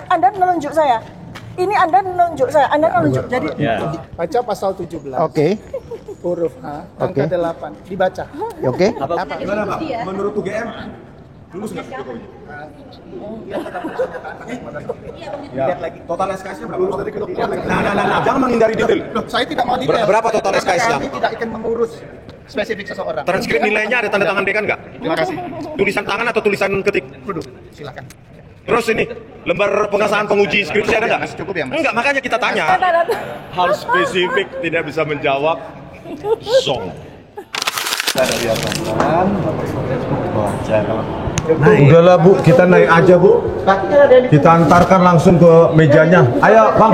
Anda menunjuk saya. Ini Anda menunjuk saya. Anda menunjuk. Jadi baca pasal 17. Oke. Huruf H, angka 8. Dibaca. Oke. Gimana Pak? Menurut UGM lulus nggak Jokowi? Ya. Total SKS-nya berapa? Lulus dari kedokteran. Nah, jangan menghindari detail. Loh, saya tidak mau detail. Berapa total SKS-nya? Kami tidak akan mengurus spesifik seseorang. Transkrip nilainya ada tanda tangan dekan nggak? Terima kasih. Tulisan tangan atau tulisan ketik? Duduk, silakan. Terus ini lembar pengesahan penguji skripsi ada nggak? Cukup ya, Mas? Enggak, makanya kita tanya. Hal spesifik tidak bisa menjawab. Song. Udahlah Bu, kita naik aja Bu. Kita antarkan langsung ke mejanya. Ayo Bang.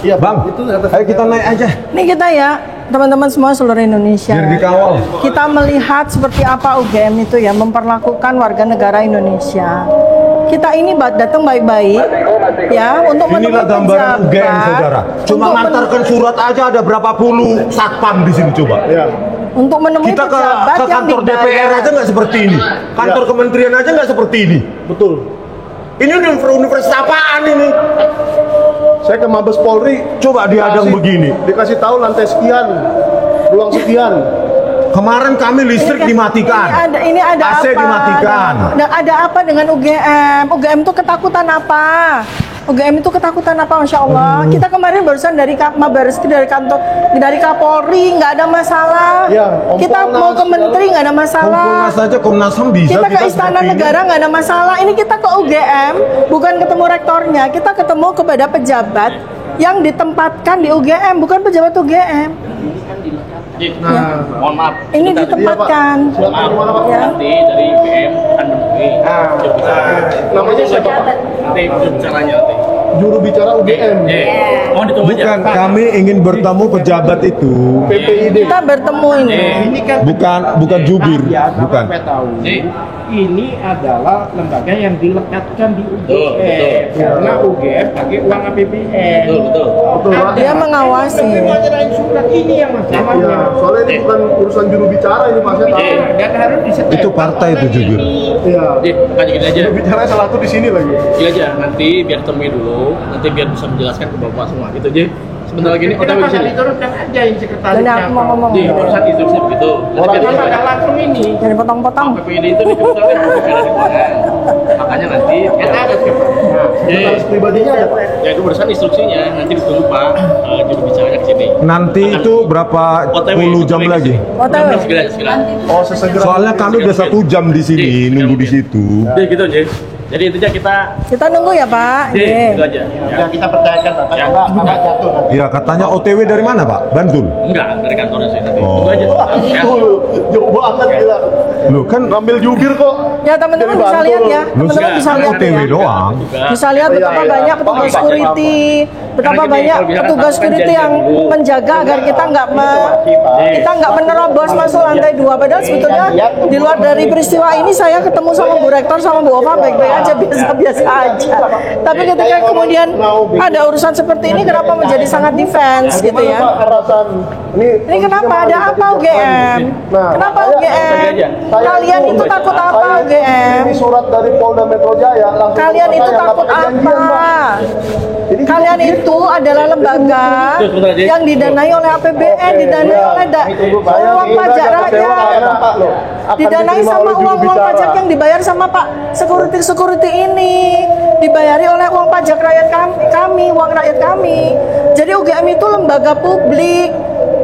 Iya Bang. Ayo kita naik aja. ini kita ya, teman-teman semua seluruh Indonesia. Biar dikawal. Kita melihat seperti apa UGM itu ya memperlakukan warga negara Indonesia. Kita ini datang baik-baik ya untuk Inilah gambaran UGM saudara. Cuma ngantarkan surat aja ada berapa puluh satpam di sini coba. untuk menemui Kita pejabat ke yang kantor dibayar. DPR aja nggak seperti ini. Kantor kementerian aja nggak seperti ini. Betul. Ini universitas apaan ini? Saya ke Mabes Polri, Coba dihadang begini. dikasih tahu lantai sekian, ruang sekian. Kemarin kami listrik dimatikan. Ini ada AC apa? dimatikan. Ada apa dengan UGM? UGM itu ketakutan apa? UGM itu ketakutan apa? Masya Allah. Kita kemarin barusan dari Mabaris dari kantor dari Kapolri nggak ada masalah. Ya, Kita mau ke Menteri nggak ada masalah. Komnas saja Komnas HAM bisa. Kita ke Istana seperti ini. Negara nggak ada masalah. Ini kita ke UGM bukan ketemu rektornya. Kita ketemu kepada pejabat yang ditempatkan di UGM, bukan pejabat UGM. Nah, mohon maaf. Ini ditempatkan. Maaf, Ya. nanti dari UGM akan menemui Namanya siapa Pak? nanti bicaranya nanti. Juru bicara UGM. Mohon ditunggu aja. Bukan, kami ingin bertemu pejabat itu. PPID. Kita bertemu ini. Ini kan Bukan jubir, bukan. Bapak tahu. Ji. Ini adalah lembaga yang dilekatkan di Betul, UGM karena UGM pakai uang APBN. Betul. Betul Pak. Dia mengawasi. Tapi mau nyerahin surat ini yang Ya, masalahnya. soalnya ini bukan urusan juru bicara ini Pak, saya tahu. Dan harus disetel. Itu partai itu jubir. Iya. Ji, lanjut gini aja. Juru bicara salah satu di sini lagi. Iya aja, nanti biar temui dulu, nanti biar bisa menjelaskan ke Bapak semua gitu, Ji. Sebentar lagi nih, OTW Kenapa di sini. nggak diturunkan aja yang sekretarisnya? Dan aku mau ngomong. Ji, urusan instruksi begitu. Nanti biar Kenapa bisa nggak langsung ini? Jangan potong-potong. PPID itu kebetulan kan bukan dari keuangan. Makanya nanti Kita ada sekretarisnya. Sekretaris pribadinya ada Pak. ya itu urusan instruksinya, nanti ditunggu Pak juru bicaranya ke sini. Nanti itu berapa puluh jam lagi? OTW. Segera, segera. Oh, sesegera. Soalnya kami udah 1 jam di sini nunggu di situ. Jadi gitu, Ji. Jadi intinya kita Kita nunggu ya Pak. Ji, Ye. itu aja. Ya. kita percayakan Pak. Ya. Enggak jatuh nanti. Ya katanya OTW dari mana Pak? Bantul. Enggak, dari kantornya sih nanti. Oh. Tunggu aja. Ya. Jauh banget gila. Loh kan Ngambil jubir kok. Ya teman-teman Dari bisa Bantul. lihat ya. lu Teman-teman bisa lihat OTW ya. doang. Juga. Bisa lihat betapa Iya. banyak petugas Pak, security, betapa Karena gini, banyak kalau bisa petugas kan security yang janjian dulu. menjaga agar kita nggak menerobos masuk lantai 2. Padahal sebetulnya di luar dari peristiwa ini saya ketemu sama Bu Rektor sama Bu Ova baik-baik aja, biasa-biasa aja. Tapi ketika kemudian ada urusan seperti ini, kenapa menjadi sangat defense gitu ya? Pak Karasan. Ini kenapa? Ada apa UGM? Nah, Kenapa saya- UGM? Kalian itu takut apa Saya UGM? Ini surat dari Polda Metro Jaya langsung. Kalian ke itu saya, nggak takut pakai janjian, apa? Pak. Ini Kalian itu adalah lembaga Sebentar aja. yang didanai oleh APBN, didanai oleh uang pajak rakyat, didanai sama uang-uang pajak yang dibayar sama Pak security ini, dibayari oleh uang pajak rakyat kami, uang rakyat kami. Jadi UGM itu lembaga publik.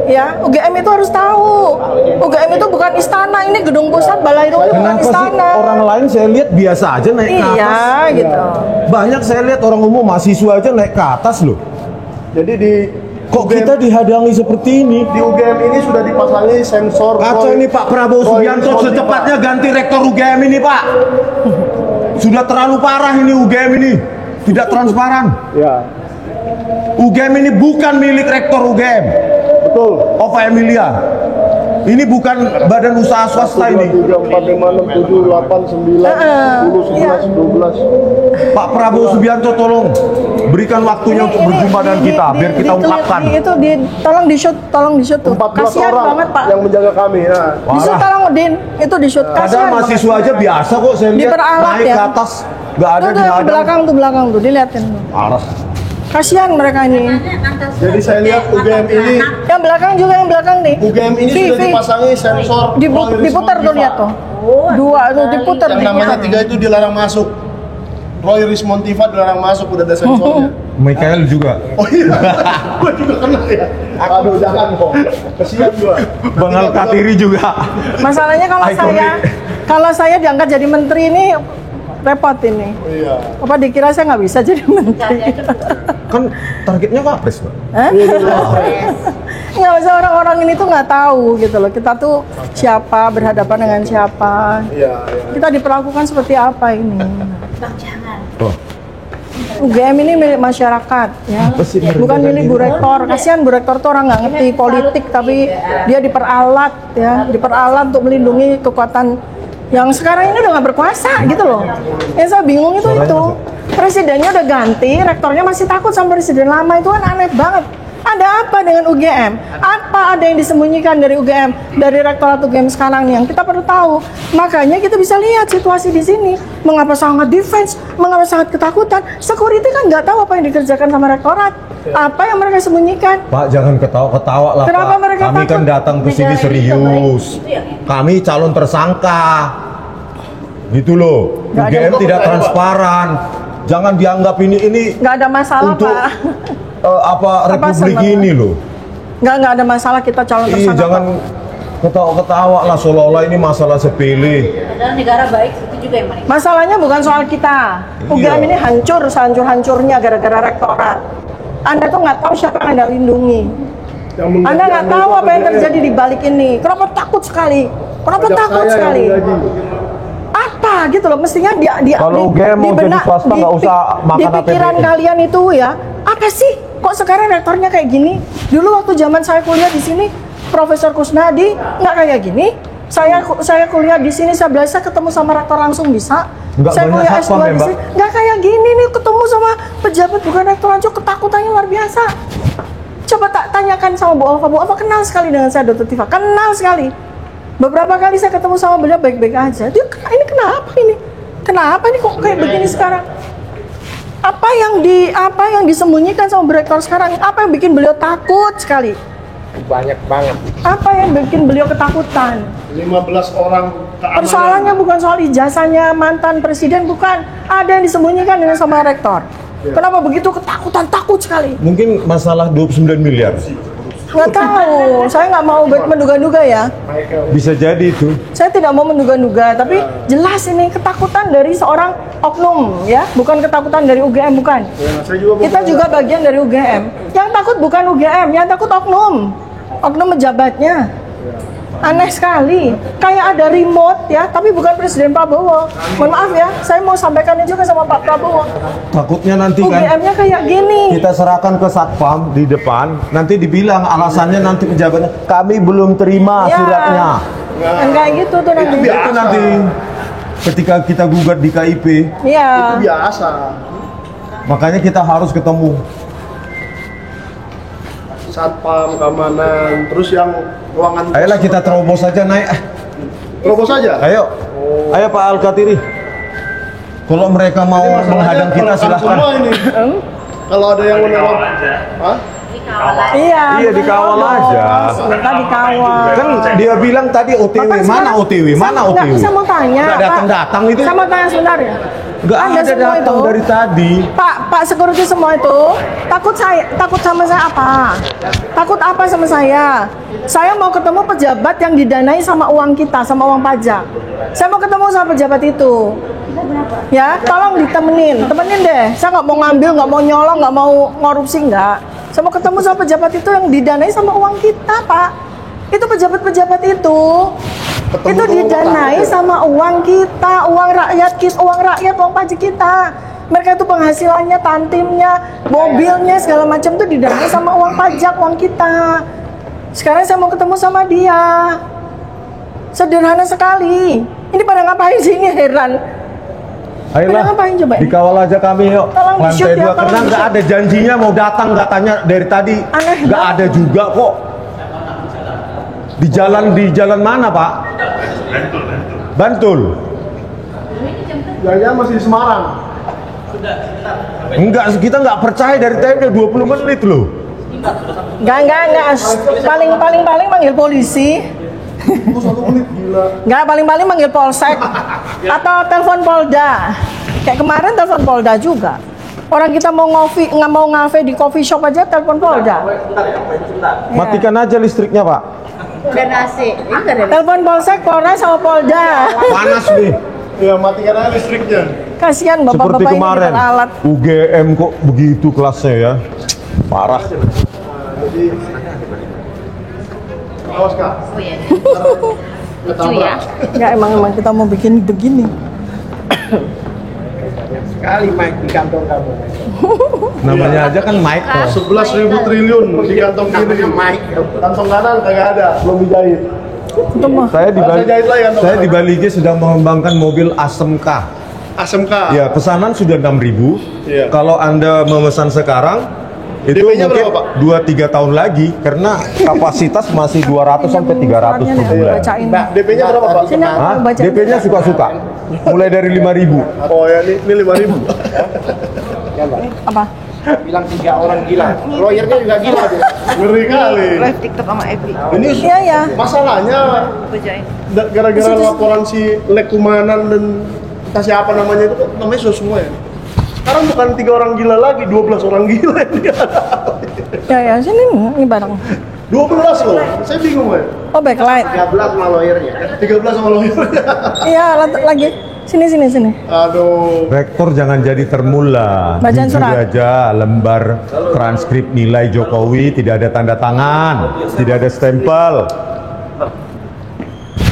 Ya, UGM itu harus tahu. UGM itu bukan istana, ini gedung pusat Balairung ini bukan Kenapa sih istana. orang lain saya lihat biasa aja naik ke atas? Iya, gitu. Banyak saya lihat orang umum mahasiswa aja naik ke atas loh. Jadi di Kok kita dihadangi seperti ini? di UGM ini sudah dipasangi sensor. Kacau ini Pak Prabowo Subianto secepatnya ganti rektor UGM ini Pak. Sudah terlalu parah ini UGM ini. Tidak transparan. Ya, UGM ini bukan milik rektor UGM. betul. Ova Emilia. Ini bukan badan usaha swasta 1, 2, ini. 3, 4, 5, 6, 7, 8, 9, 10, 11, 12. Pak Prabowo Subianto tolong berikan waktunya untuk berjumpa dengan kita biar kita ungkapkan. Tolong di shoot tuh. 14 Kasihan orang banget Pak. yang menjaga kami. Nah, Di shoot Parah. tolong Din, itu di shoot. Kadang Kasihan mahasiswa banget. aja biasa kok saya lihat Diperalat naik ya. ke atas. Nggak ada Tuh, di tuh, yang hadang. belakang tuh, dilihatin tuh. Parah. Kasihan mereka ini. Jadi saya lihat UGM ini Yang belakang juga, yang belakang nih. UGM ini Vi, sudah Vi. dipasangi sensor Diputar tuh, lihat tuh. Dua tuh diputar. Yang namanya 3 itu dilarang masuk. Roy Rismontiva dilarang masuk, udah ada sensornya. Michael juga. Oh iya, gua juga kena ya. Aduh, jangan kok. Kesian gua. Bang Alkatiri juga. Masalahnya kalau saya diangkat jadi menteri ini repot ini. Iya. Apa dikira saya nggak bisa jadi menteri? Kan targetnya Wapres, Pak. Hah? Nggak usah, orang-orang ini tuh nggak tahu gitu loh. Kita tuh siapa, berhadapan dengan siapa. Iya. Kita diperlakukan seperti apa ini? Oh. UGM ini milik masyarakat, ya, sih bukan milik Bu Rektor. Kasihan Bu Rektor tuh orang nggak ngerti politik, tapi dia diperalat, ya, diperalat untuk melindungi kekuatan yang sekarang ini udah nggak berkuasa, gitu loh. Yang saya bingung itu presidennya udah ganti, rektornya masih takut sama presiden lama, itu kan aneh banget. Ada apa dengan UGM? Apa ada yang disembunyikan dari UGM, dari rektorat UGM sekarang nih yang kita perlu tahu? Makanya kita bisa lihat situasi di sini. Mengapa sangat defense? Mengapa sangat ketakutan? Security kan nggak tahu apa yang dikerjakan sama rektorat. Apa yang mereka sembunyikan? Pak, jangan ketawa-ketawa lah, Kenapa Pak. mereka Kami kan takut? datang ke sini serius. Kami calon tersangka. Gitu loh. Nggak ada. UGM tidak transparan. Jangan dianggap ini Nggak ada masalah, untuk Pak. Republik sebenarnya? ini loh. Nggak ada masalah kita calon Ih, tersangka. jangan ketawa-ketawa lah seolah-olah ini masalah sepele. Padahal negara baik itu juga yang menikmati. Masalahnya bukan soal kita. UGM ini hancur sehancur-hancurnya gara-gara rektorat. Anda tuh nggak tahu siapa yang Anda lindungi. Anda nggak tahu apa yang terjadi di balik ini. Kenapa takut sekali? Kenapa takut sekali? Apa gitu loh, mestinya Kalau UGM mau jadi swasta nggak usah makan di pikiran APBN. kalian itu ya, apa sih kok sekarang rektornya kayak gini? Dulu waktu zaman saya kuliah di sini, Profesor Kusnadi nggak kayak gini. Saya kuliah di sini, saya belajar ketemu sama rektor langsung bisa. Nggak Saya banyak kuliah satpam S2 ya, di Mbak? sini, nggak kayak gini nih, ketemu sama pejabat bukan rektor aja ketakutannya luar biasa. Coba tanyakan sama Bu Alfa kenal sekali dengan saya, Dr. Tifa, kenal sekali. Beberapa kali saya ketemu sama beliau baik-baik aja. Dia ini kenapa ini? Kenapa nih kok kayak begini sekarang? Apa yang disembunyikan sama Bu Rektor sekarang? Apa yang bikin beliau takut sekali? Banyak banget. Apa yang bikin beliau ketakutan? 15 orang keamanan. Persoalannya bukan soal ijazahnya mantan presiden, bukan. Ada yang disembunyikan dengan sama rektor. Kenapa begitu ketakutan, takut sekali? Mungkin masalah 29 miliar. Nggak tahu, saya nggak mau menduga-duga ya. Bisa jadi itu. Saya tidak mau menduga-duga, tapi jelas ini ketakutan dari seorang oknum, ya, bukan ketakutan dari UGM, bukan. Saya juga Kita juga bagian dari UGM. Yang takut bukan UGM, yang takut oknum pejabatnya. Aneh sekali, kayak ada remote ya, tapi bukan Presiden Prabowo. Mohon maaf ya, saya mau sampaikan juga sama Pak Prabowo. Takutnya nanti kan UGM-nya kayak gini. kita serahkan ke satpam di depan, nanti dibilang alasannya nanti pejabatnya kami belum terima Ya. suratnya. Kan kayak gitu tuh nanti. Itu nanti ketika kita gugat di KIP, Iya. biasa. makanya kita harus ketemu. Satpam, keamanan, terus yang ruangan. Ayolah kita terobos saja naik. Terobos saja. Ayo, ayo Pak Alkatiri. Kalau mereka mau menghadang kita Semua silahkan. ini. Kalau ada yang meneror, hah? Iya. Iya, dikawal aja. Sebentar dikawal. Kan dia bilang tadi OTW, Bapak mana sekarang- OTW, mana OTW? Saya mau tanya. Nggak datang-datang Pak. itu. Saya mau tanya sebentar ya. Nggak ada semua datang dari tadi. Pak security semua itu takut sama saya apa? Takut apa sama saya? Saya mau ketemu pejabat yang didanai sama uang kita, sama uang pajak. Saya mau ketemu sama pejabat itu. Ya, tolong temenin deh. Saya nggak mau ngambil, nggak mau nyolong, nggak mau korupsi, nggak. Saya mau ketemu sama pejabat itu yang didanai sama uang kita, Pak. Itu pejabat-pejabat itu didanai sama uang kita, uang rakyat, uang pajak kita. Mereka itu penghasilannya, tantimnya, mobilnya, segala macam itu didanai sama uang pajak, uang kita. Sekarang saya mau ketemu sama dia. Sederhana sekali. Ini pada ngapain sih, ini heran. Ayolah, ngapain coba ini? dikawal aja kami yuk. Tolong di-shoot Lantai ya, 2 tolong karena nggak di-shoot. ada janjinya mau datang katanya dari tadi. Aneh Nggak banget. ada juga kok. Di jalan mana Pak? Bantul. Jangan-jangan masih di Semarang. Enggak, kita nggak percaya dari tadi udah 20 menit loh. Enggak. Paling manggil polisi. Enggak, paling manggil polsek atau telepon Polda. Kayak kemarin telepon Polda juga. Orang kita mau ngafe di coffee shop aja telepon Polda. Matikan aja listriknya, Pak. Dan AC. Telepon polsek, Polres sama Polda. Panas nih. Ya matikan aja listriknya. Kasihan Seperti bapak-bapak ini kemarin. dengan alat. UGM kok begitu kelasnya ya. Parah. Awas Kak. Oh iya. Lucu ya. Ya emang kita mau bikin begini. Sekali Mike di kantor kamu. Namanya aja kan Mike. 11.000 triliun di kantong kiri. Kantong kanan kagak ada, belum dijahit. Itu mah. Saya di Bali G sedang mengembangkan mobil ASMK. ASMK. Ya, pesanan sudah 6.000. Iya. Kalau Anda memesan sekarang itu DP-nya mungkin berapa, Pak? 2-3 tahun lagi karena kapasitas masih 200 sampai 300 per bulan. Bacain. DP-nya berapa Pak? Sini aku Hah? baca. DP-nya suka-suka. Mulai dari 5.000. Oh ya ini 5.000. Apa? Bilang 3 orang gila. Lawyernya juga gila dia. Ngeri kali. Live TikTok sama Epi. Ini Iya ya. masalahnya Bacain. gara-gara laporan si Lekumanan dan entah siapa namanya itu namanya semua ya. Sekarang bukan 3 orang gila lagi, 12 orang gila ini. Ya sini ini barang. 12 loh, saya bingung ya. Oh backlight. 13 sama lawyernya. 13 sama lawyer. Iya lagi. Sini. Aduh. Rektor jangan jadi termula. Bacaan Jujur surat. aja lembar transkrip nilai Jokowi tidak ada tanda tangan, tidak ada stempel.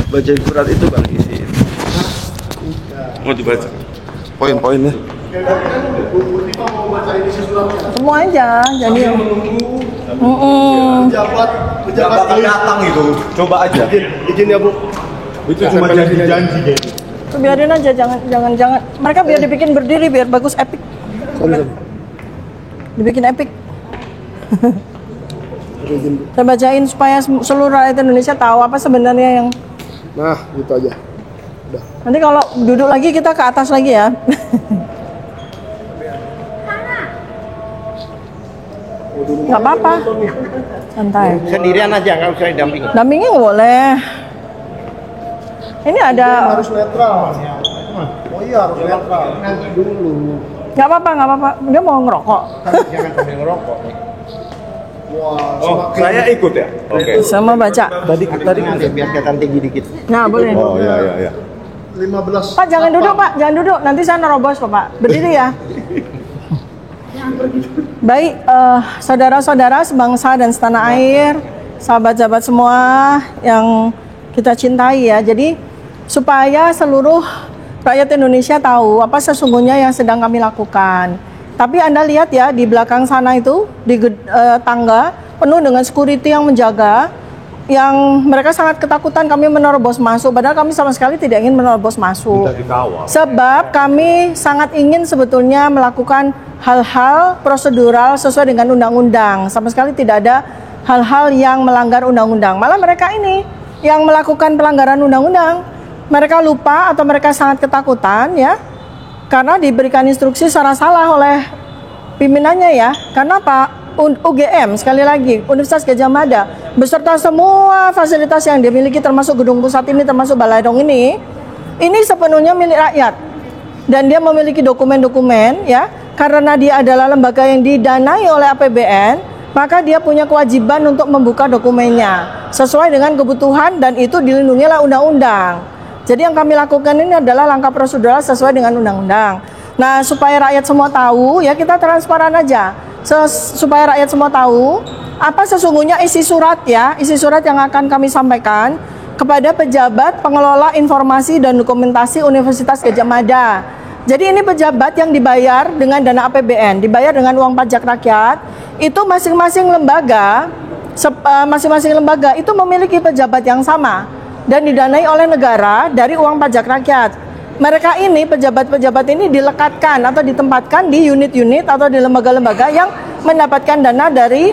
Bacain surat itu Bang isi. Mau dibaca. Poin-poinnya. Semua aja. Jadi. Pejabat datang itu, coba aja. izin ya Bu. Itu cuma janji-janji gitu. Tuh, biarin aja, jangan. Mereka biar dibikin berdiri biar bagus epic. Dibikin epic. Saya bacain supaya seluruh rakyat Indonesia tahu apa sebenarnya yang. Nah, gitu aja. Nanti kalau duduk lagi kita ke atas lagi ya. Nggak apa-apa. Santai. Sendirian aja, nggak usah didampingi. Dampingnya nggak boleh. Ini ada. Harus netral. Oh iya harus netral. Nanti dulu. Nggak apa-apa. Dia mau ngerokok. Jangan sambil ngerokok. Wah, Oh, saya ikut ya? Oke. Sama baca. Tadi nanti biar kelihatan tinggi dikit. Nah boleh. Oh ya. 15. Pak jangan duduk Pak, jangan duduk. Nanti saya nerobos kok Pak. Berdiri ya. Baik, saudara-saudara sebangsa dan setanah air, sahabat-sahabat semua yang kita cintai ya. Jadi supaya seluruh rakyat Indonesia tahu apa sesungguhnya yang sedang kami lakukan. Tapi Anda lihat ya di belakang sana itu di tangga penuh dengan security yang menjaga. Yang mereka sangat ketakutan kami menerobos masuk, padahal kami sama sekali tidak ingin menerobos masuk. Sebab kami sangat ingin sebetulnya melakukan hal-hal prosedural sesuai dengan undang-undang. Sama sekali tidak ada hal-hal yang melanggar undang-undang. Malah mereka ini yang melakukan pelanggaran undang-undang. Mereka lupa atau mereka sangat ketakutan ya, karena diberikan instruksi secara salah oleh pimpinannya ya. Karena Pak UGM, sekali lagi Universitas Gadjah Mada beserta semua fasilitas yang dimiliki termasuk gedung pusat ini, termasuk Balairong ini sepenuhnya milik rakyat dan dia memiliki dokumen-dokumen ya. Karena dia adalah lembaga yang didanai oleh APBN, maka dia punya kewajiban untuk membuka dokumennya sesuai dengan kebutuhan dan itu dilindungi oleh undang-undang. Jadi yang kami lakukan ini adalah langkah prosedural sesuai dengan undang-undang. Nah, supaya rakyat semua tahu ya, kita transparan aja. Supaya rakyat semua tahu apa sesungguhnya isi surat ya, isi surat yang akan kami sampaikan kepada pejabat pengelola informasi dan dokumentasi Universitas Gadjah Mada. Jadi ini pejabat yang dibayar dengan dana APBN, dibayar dengan uang pajak rakyat. Itu masing-masing lembaga itu memiliki pejabat yang sama dan didanai oleh negara dari uang pajak rakyat. Mereka ini, pejabat-pejabat ini dilekatkan atau ditempatkan di unit-unit atau di lembaga-lembaga yang mendapatkan dana dari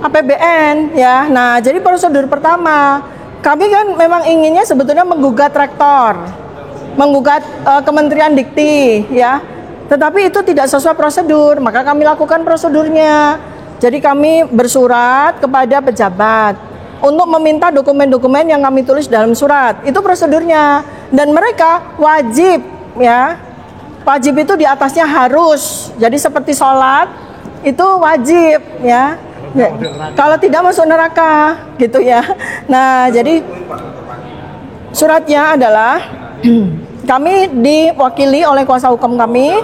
APBN ya. Nah, jadi prosedur pertama, kami kan memang inginnya sebetulnya menggugat rektor, menggugat Kementerian Dikti ya. Tetapi itu tidak sesuai prosedur, maka kami lakukan prosedurnya. Jadi kami bersurat kepada pejabat untuk meminta dokumen-dokumen yang kami tulis dalam surat. Itu prosedurnya. Dan mereka wajib, ya. Wajib itu di atasnya harus. Jadi seperti sholat itu wajib, ya. Kalau tidak masuk neraka, gitu ya. Nah, jadi suratnya adalah kami diwakili oleh kuasa hukum kami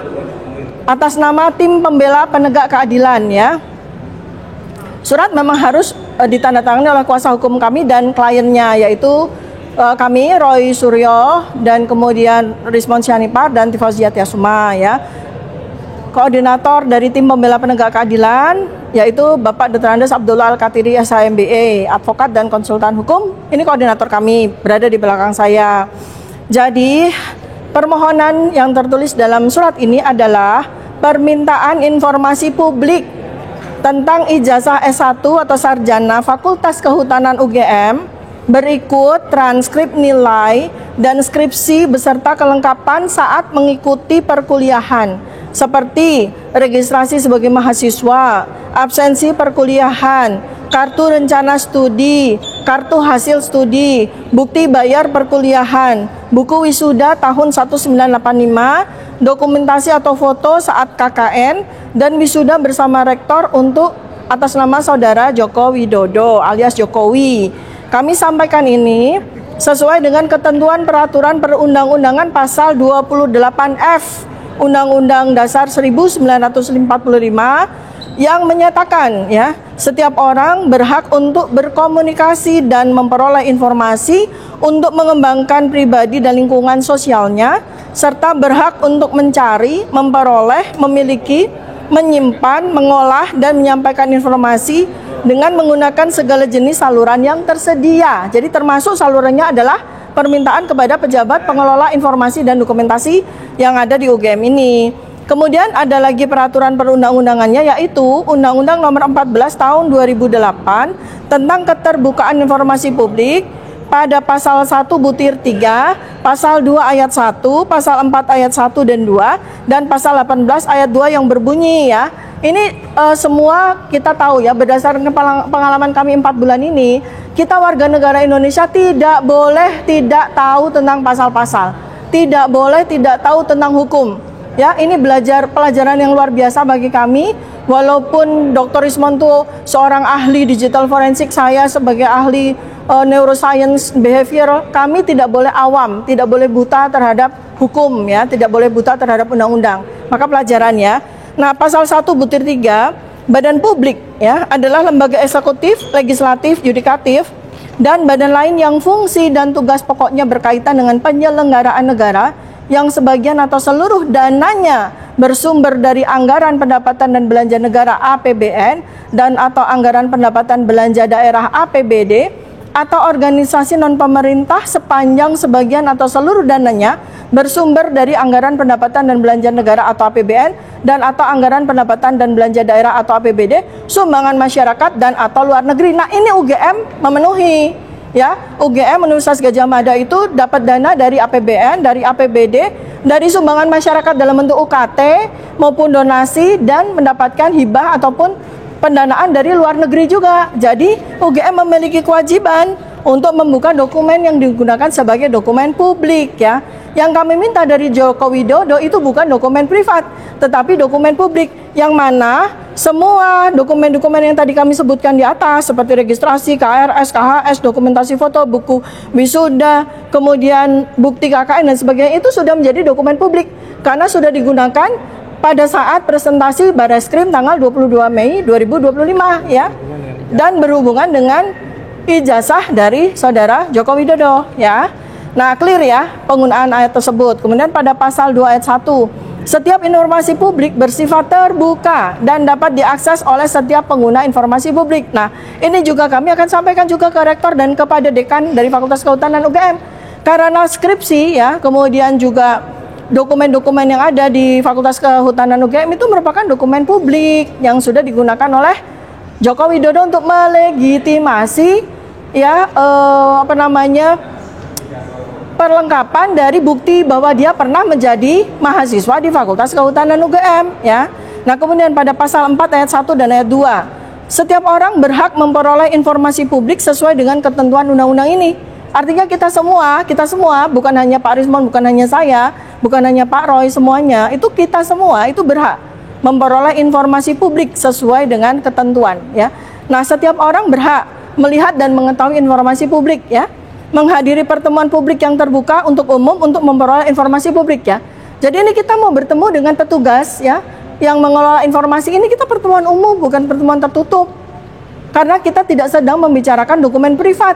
atas nama tim pembela penegak keadilan, ya. Surat memang harus ditandatangani oleh kuasa hukum kami dan kliennya, yaitu kami Roy Suryo dan kemudian Rismon Syanipar dan Tifauziat Yasuma, ya. Koordinator dari tim pembela penegak keadilan yaitu Bapak Dr. Andes Abdullah Al-Katiri SHMBE, advokat dan konsultan hukum. Ini koordinator kami, berada di belakang saya. Jadi permohonan yang tertulis dalam surat ini adalah permintaan informasi publik tentang ijazah S1 atau sarjana Fakultas Kehutanan UGM berikut transkrip nilai dan skripsi beserta kelengkapan saat mengikuti perkuliahan seperti registrasi sebagai mahasiswa, absensi perkuliahan, kartu rencana studi, kartu hasil studi, bukti bayar perkuliahan, buku wisuda tahun 1985, dokumentasi atau foto saat KKN, dan wisuda bersama rektor untuk atas nama saudara Joko Widodo alias Jokowi. Kami sampaikan ini sesuai dengan ketentuan peraturan perundang-undangan pasal 28F Undang-Undang Dasar 1945 yang menyatakan, ya, setiap orang berhak untuk berkomunikasi dan memperoleh informasi untuk mengembangkan pribadi dan lingkungan sosialnya, serta berhak untuk mencari, memperoleh, memiliki, menyimpan, mengolah, dan menyampaikan informasi dengan menggunakan segala jenis saluran yang tersedia. Jadi termasuk salurannya adalah permintaan kepada pejabat pengelola informasi dan dokumentasi yang ada di UGM ini. Kemudian ada lagi peraturan perundang-undangannya, yaitu Undang-Undang Nomor 14 Tahun 2008 tentang keterbukaan informasi publik pada pasal 1 butir 3, pasal 2 ayat 1, pasal 4 ayat 1 dan 2, dan pasal 18 ayat 2 yang berbunyi, ya. Ini semua kita tahu, ya, berdasarkan pengalaman kami 4 bulan ini, kita warga negara Indonesia tidak boleh tidak tahu tentang pasal-pasal, tidak boleh tidak tahu tentang hukum. Ya, ini pelajaran yang luar biasa bagi kami. Walaupun Dr. Rismon itu seorang ahli digital forensik, saya sebagai ahli neuroscience behavior, kami tidak boleh awam, tidak boleh buta terhadap hukum, ya, tidak boleh buta terhadap undang-undang. Maka pelajarannya, nah, pasal 1 butir 3, badan publik, ya, adalah lembaga eksekutif, legislatif, yudikatif, dan badan lain yang fungsi dan tugas pokoknya berkaitan dengan penyelenggaraan negara yang sebagian atau seluruh dananya bersumber dari anggaran pendapatan dan belanja negara APBN dan atau anggaran pendapatan belanja daerah APBD atau organisasi non-pemerintah sepanjang sebagian atau seluruh dananya bersumber dari anggaran pendapatan dan belanja negara atau APBN dan atau anggaran pendapatan dan belanja daerah atau APBD, sumbangan masyarakat dan atau luar negeri. Nah, ini UGM memenuhi, ya. UGM Universitas Gadjah Mada itu dapat dana dari APBN, dari APBD, dari sumbangan masyarakat dalam bentuk UKT maupun donasi, dan mendapatkan hibah ataupun pendanaan dari luar negeri juga. Jadi UGM memiliki kewajiban untuk membuka dokumen yang digunakan sebagai dokumen publik, ya. Yang kami minta dari Joko Widodo itu bukan dokumen privat, tetapi dokumen publik, yang mana semua dokumen-dokumen yang tadi kami sebutkan di atas seperti registrasi, KRS, KHS, dokumentasi foto, buku wisuda, kemudian bukti KKN dan sebagainya, itu sudah menjadi dokumen publik karena sudah digunakan pada saat presentasi Barreskrim tanggal 22 Mei 2025, ya, dan berhubungan dengan ijazah dari saudara Joko Widodo, ya. Nah, clear, ya, penggunaan ayat tersebut. Kemudian pada pasal 2 ayat 1, setiap informasi publik bersifat terbuka dan dapat diakses oleh setiap pengguna informasi publik. Nah, ini juga kami akan sampaikan juga ke rektor dan kepada dekan dari Fakultas Kehutanan UGM. Karena skripsi, ya, kemudian juga dokumen-dokumen yang ada di Fakultas Kehutanan UGM itu merupakan dokumen publik yang sudah digunakan oleh Joko Widodo untuk melegitimasi, ya, perlengkapan dari bukti bahwa dia pernah menjadi mahasiswa di Fakultas Kehutanan UGM ya. Nah, kemudian pada pasal 4 ayat 1 dan ayat 2, setiap orang berhak memperoleh informasi publik sesuai dengan ketentuan undang-undang ini. Artinya kita semua, bukan hanya Pak Rismon, bukan hanya saya, bukan hanya Pak Roy, semuanya, itu kita semua itu berhak memperoleh informasi publik sesuai dengan ketentuan ya. Nah, setiap orang berhak melihat dan mengetahui informasi publik ya, menghadiri pertemuan publik yang terbuka untuk umum untuk memperoleh informasi publik ya. Jadi ini kita mau bertemu dengan petugas ya yang mengelola informasi ini, kita pertemuan umum bukan pertemuan tertutup. Karena kita tidak sedang membicarakan dokumen privat.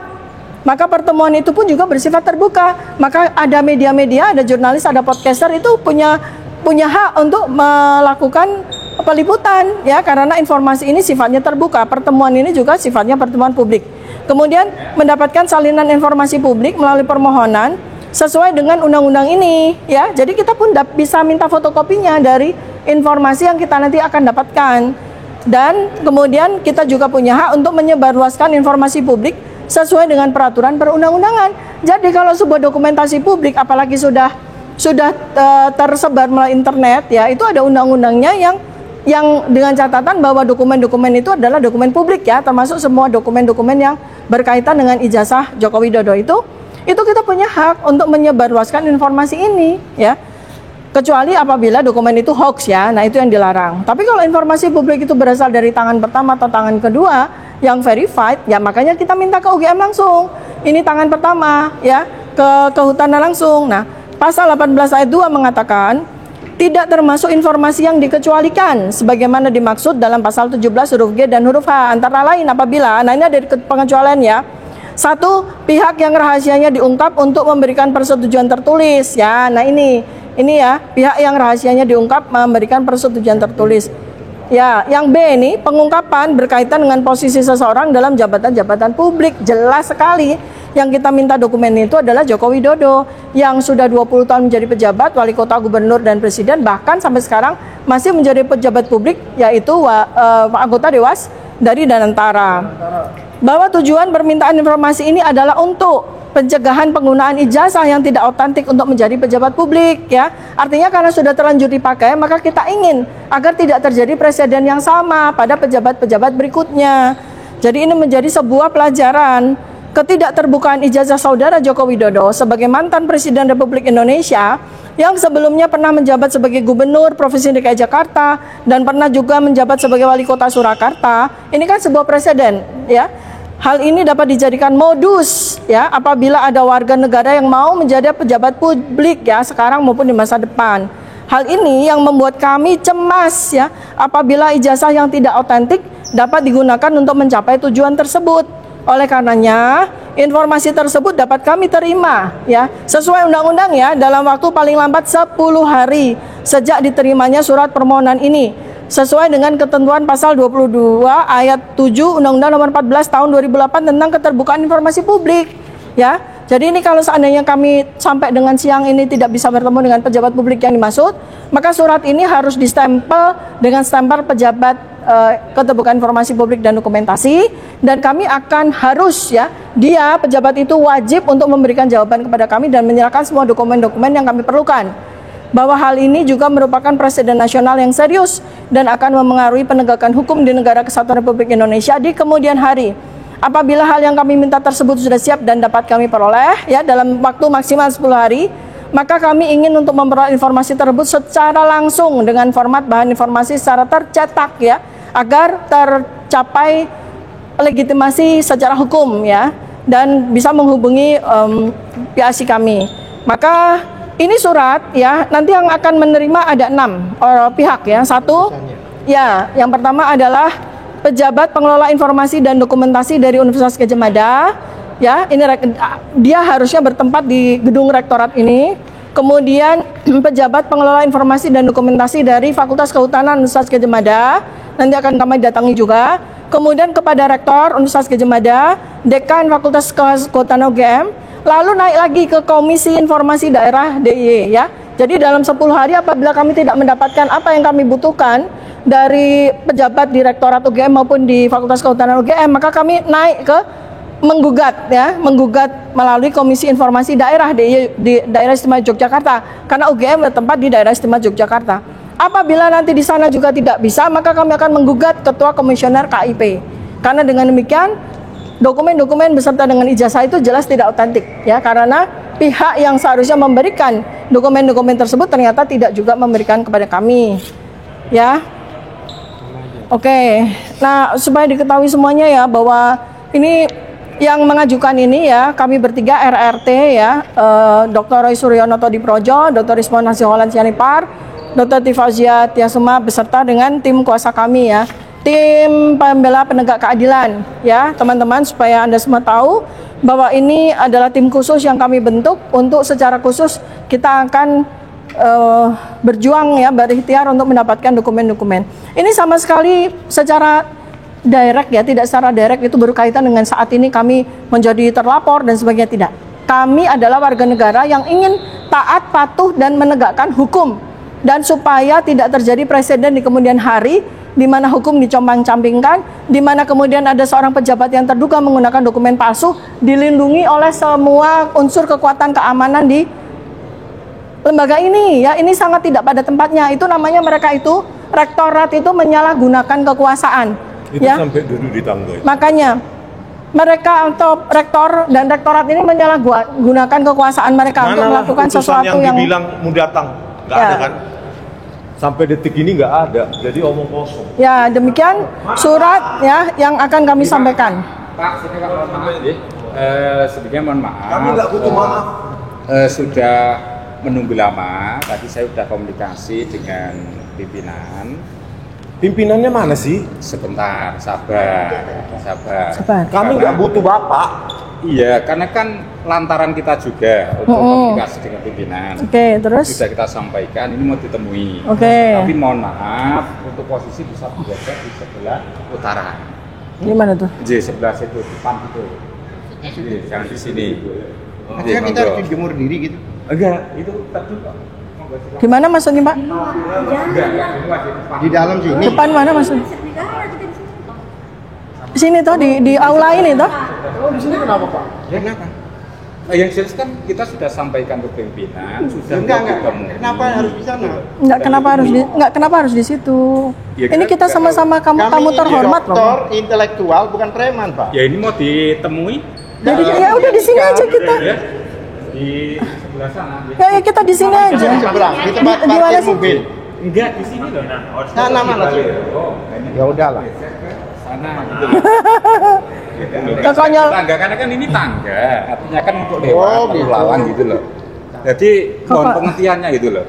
Maka pertemuan itu pun juga bersifat terbuka. Maka ada media-media, ada jurnalis, ada podcaster itu punya hak untuk melakukan peliputan ya, karena informasi ini sifatnya terbuka. Pertemuan ini juga sifatnya pertemuan publik. Kemudian mendapatkan salinan informasi publik melalui permohonan sesuai dengan undang-undang ini ya. Jadi kita pun bisa minta fotokopinya dari informasi yang kita nanti akan dapatkan. Dan kemudian kita juga punya hak untuk menyebarluaskan informasi publik sesuai dengan peraturan perundang-undangan. Jadi kalau sebuah dokumentasi publik apalagi sudah tersebar melalui internet ya, itu ada undang-undangnya yang dengan catatan bahwa dokumen-dokumen itu adalah dokumen publik ya, termasuk semua dokumen-dokumen yang berkaitan dengan ijazah Joko Widodo itu kita punya hak untuk menyebarluaskan informasi ini ya. Kecuali apabila dokumen itu hoax ya, nah itu yang dilarang. Tapi kalau informasi publik itu berasal dari tangan pertama atau tangan kedua yang verified, ya makanya kita minta ke UGM langsung. Ini tangan pertama ya, ke kehutanan langsung. Nah, pasal 18 ayat 2 mengatakan tidak termasuk informasi yang dikecualikan sebagaimana dimaksud dalam pasal 17 huruf G dan huruf H, antara lain apabila, nah ini ada pengecualian ya. Satu, pihak yang rahasianya diungkap untuk memberikan persetujuan tertulis ya. Nah ini ya, pihak yang rahasianya diungkap memberikan persetujuan tertulis. Ya, yang B ini pengungkapan berkaitan dengan posisi seseorang dalam jabatan-jabatan publik. Jelas sekali yang kita minta dokumen itu adalah Joko Widodo yang sudah 20 tahun menjadi pejabat, wali kota, gubernur, dan presiden, bahkan sampai sekarang masih menjadi pejabat publik, yaitu anggota Dewas dari Danantara. Bahwa tujuan permintaan informasi ini adalah untuk pencegahan penggunaan ijazah yang tidak otentik untuk menjadi pejabat publik ya. Artinya karena sudah terlanjur dipakai, maka kita ingin agar tidak terjadi presiden yang sama pada pejabat-pejabat berikutnya. Jadi ini menjadi sebuah pelajaran ketidakterbukaan ijazah saudara Joko Widodo sebagai mantan Presiden Republik Indonesia yang sebelumnya pernah menjabat sebagai Gubernur Provinsi DKI Jakarta dan pernah juga menjabat sebagai Wali Kota Surakarta. Ini kan sebuah presiden ya. Hal ini dapat dijadikan modus ya apabila ada warga negara yang mau menjadi pejabat publik ya sekarang maupun di masa depan. Hal ini yang membuat kami cemas ya apabila ijazah yang tidak otentik dapat digunakan untuk mencapai tujuan tersebut. Oleh karenanya, informasi tersebut dapat kami terima ya sesuai undang-undang ya dalam waktu paling lambat 10 hari sejak diterimanya surat permohonan ini. Sesuai dengan ketentuan pasal 22 ayat 7 Undang-Undang Nomor 14 Tahun 2008 tentang keterbukaan informasi publik ya. Jadi ini kalau seandainya kami sampai dengan siang ini tidak bisa bertemu dengan pejabat publik yang dimaksud, maka surat ini harus distempel dengan stempel pejabat keterbukaan informasi publik dan dokumentasi, dan kami akan harus ya, dia pejabat itu wajib untuk memberikan jawaban kepada kami dan menyerahkan semua dokumen-dokumen yang kami perlukan. Bahwa hal ini juga merupakan presiden nasional yang serius dan akan memengaruhi penegakan hukum di negara kesatuan Republik Indonesia di kemudian hari. Apabila hal yang kami minta tersebut sudah siap dan dapat kami peroleh ya dalam waktu maksimal 10 hari, maka kami ingin untuk memperoleh informasi tersebut secara langsung dengan format bahan informasi secara tercetak ya, agar tercapai legitimasi secara hukum ya dan bisa menghubungi PAC kami. Maka ini surat ya, nanti yang akan menerima ada 6 pihak ya. Satu, ya, yang pertama adalah pejabat pengelola informasi dan dokumentasi dari Universitas Gadjah Mada. Ya, ini dia harusnya bertempat di gedung rektorat ini. Kemudian pejabat pengelola informasi dan dokumentasi dari Fakultas Kehutanan Universitas Gadjah Mada, nanti akan kami datangi juga. Kemudian kepada Rektor Universitas Gadjah Mada, Dekan Fakultas Kehutanan UGM, lalu naik lagi ke Komisi Informasi Daerah DIY ya. Jadi dalam 10 hari apabila kami tidak mendapatkan apa yang kami butuhkan dari pejabat Direktorat UGM maupun di Fakultas Kehutanan UGM, maka kami naik ke menggugat melalui Komisi Informasi Daerah di Daerah Istimewa Yogyakarta, karena UGM bertempat di Daerah Istimewa Yogyakarta. Apabila nanti di sana juga tidak bisa, maka kami akan menggugat Ketua Komisioner KIP. Karena dengan demikian dokumen-dokumen beserta dengan ijazah itu jelas tidak otentik, ya, karena pihak yang seharusnya memberikan dokumen-dokumen tersebut ternyata tidak juga memberikan kepada kami, ya. Oke, nah supaya diketahui semuanya ya bahwa ini yang mengajukan ini ya kami bertiga RRT ya, Dr. Roy Suryono Todiprojo, Dr. Ismon Nasiholan Sianipar, Dr. Tifazia Tiasema beserta dengan tim kuasa kami ya, tim pembela penegak keadilan ya teman-teman, supaya Anda semua tahu bahwa ini adalah tim khusus yang kami bentuk untuk secara khusus kita akan berjuang ya, berikhtiar untuk mendapatkan dokumen-dokumen. Ini sama sekali secara direct ya, tidak secara direct itu berkaitan dengan saat ini kami menjadi terlapor dan sebagainya, tidak. Kami adalah warga negara yang ingin taat, patuh dan menegakkan hukum, dan supaya tidak terjadi presiden di kemudian hari di mana hukum dicombang-campingkan, di mana kemudian ada seorang pejabat yang terduga menggunakan dokumen palsu dilindungi oleh semua unsur kekuatan keamanan di lembaga ini ya. Ini sangat tidak pada tempatnya. Itu namanya mereka itu rektorat itu menyalahgunakan kekuasaan. Itu ya. sampai duduk di tangga. Makanya mereka atau rektor dan rektorat ini menyalahgunakan kekuasaan mereka untuk melakukan sesuatu yang dibilang mau datang, nggak ya. ada kan? Sampai detik ini nggak ada, jadi omong kosong. Ya, demikian surat ya yang akan kami sampaikan. Pak, sini Pak, mohon maaf. Sedikit mohon maaf. Kami nggak butuh maaf. Sudah menunggu lama. Tadi saya sudah komunikasi dengan pimpinan. Pimpinannya mana sih? Sebentar, sabar. Kami nggak butuh bapak. Iya, karena kan lantaran kita juga untuk komunikasi dengan pimpinan. Oke, terus? Sudah kita sampaikan, ini mau ditemui. Oke. Tapi mohon maaf, untuk posisi bisa berada di sebelah utara. Di mana tuh? Di sebelah situ, depan itu. Jangan di sini. Maksudnya kita harus jemur diri gitu. Enggak, itu tertutup. Gimana maksudnya, Pak? Di dalam sini. Depan mana maksudnya? Di sini toh, di aula ini toh? Oh, di sini kenapa, Pak? Ya, kenapa? Yang jelas kan kita sudah sampaikan ke pimpinan, sudah Enggak. ketemu. Kenapa harus di sana? Kenapa harus di situ? Ya, Ini kita sama-sama tamu terhormat loh. dokter intelektual bukan preman, Pak. Ya ini mau ditemui. Jadi ya udah di sini aja kita. Ya, di sebelah sana. Ya kita di sini aja. Di seberang, di tempat Di mana parkir sih? mobil. Enggak, di sini loh. Sana mana sih? Ya udahlah. Sana gitu. Konyol. Tangga, karena kan ini tangga, artinya kan untuk lewat gitu. lalang gitu loh. Jadi mohon pengertiannya gitu loh.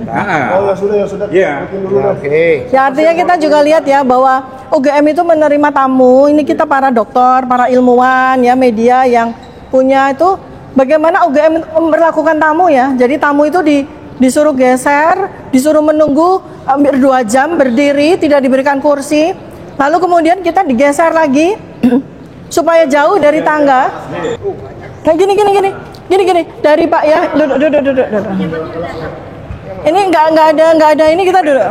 Nah, Oh, ya sudah. Iya. Bikin dulu dah. Oke. Ya artinya kita juga lihat ya bahwa UGM itu menerima tamu. Ini kita para dokter, para ilmuwan ya, media yang punya itu bagaimana UGM memperlakukan tamu ya. Jadi tamu itu disuruh geser, disuruh menunggu hampir 2 jam berdiri, tidak diberikan kursi. Lalu kemudian kita digeser lagi supaya jauh dari tangga. Nah gini dari Pak ya, duduk. Ini nggak ada ini, kita duduk.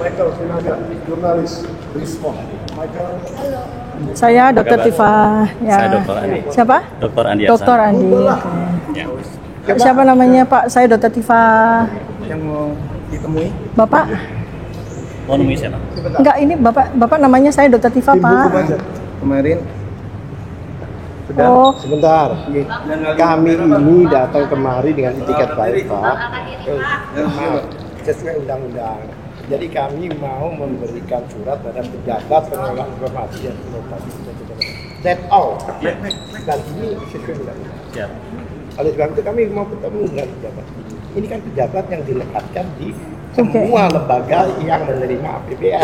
Michael Sinaga, jurnalis Rismon. Saya Dr. Tifa. Ya. Saya Dr. Andi. Siapa? Dr. Andi. Dr. Andi. Ya. Siapa namanya Pak? Saya Dr. Tifa. Yang mau ditemui? Bapak? Mau nemui siapa? Enggak, ini Bapak namanya saya Dr. Tifa, Tim Pak. hukum aja. Kemarin sudah Oh. sebentar. Kami ini datang kemari dengan itikat baik, Pak. Maaf, sesuai undang-undang. Jadi kami mau memberikan surat pada pejabat pengelola informasi dan inovasi. That's all. Dan ini sesuai undang-undang. Siap. Oleh sebab itu kami mau bertemu dengan pejabat ini. Ini kan pejabat yang dilekatkan di semua lembaga yang menerima APBN.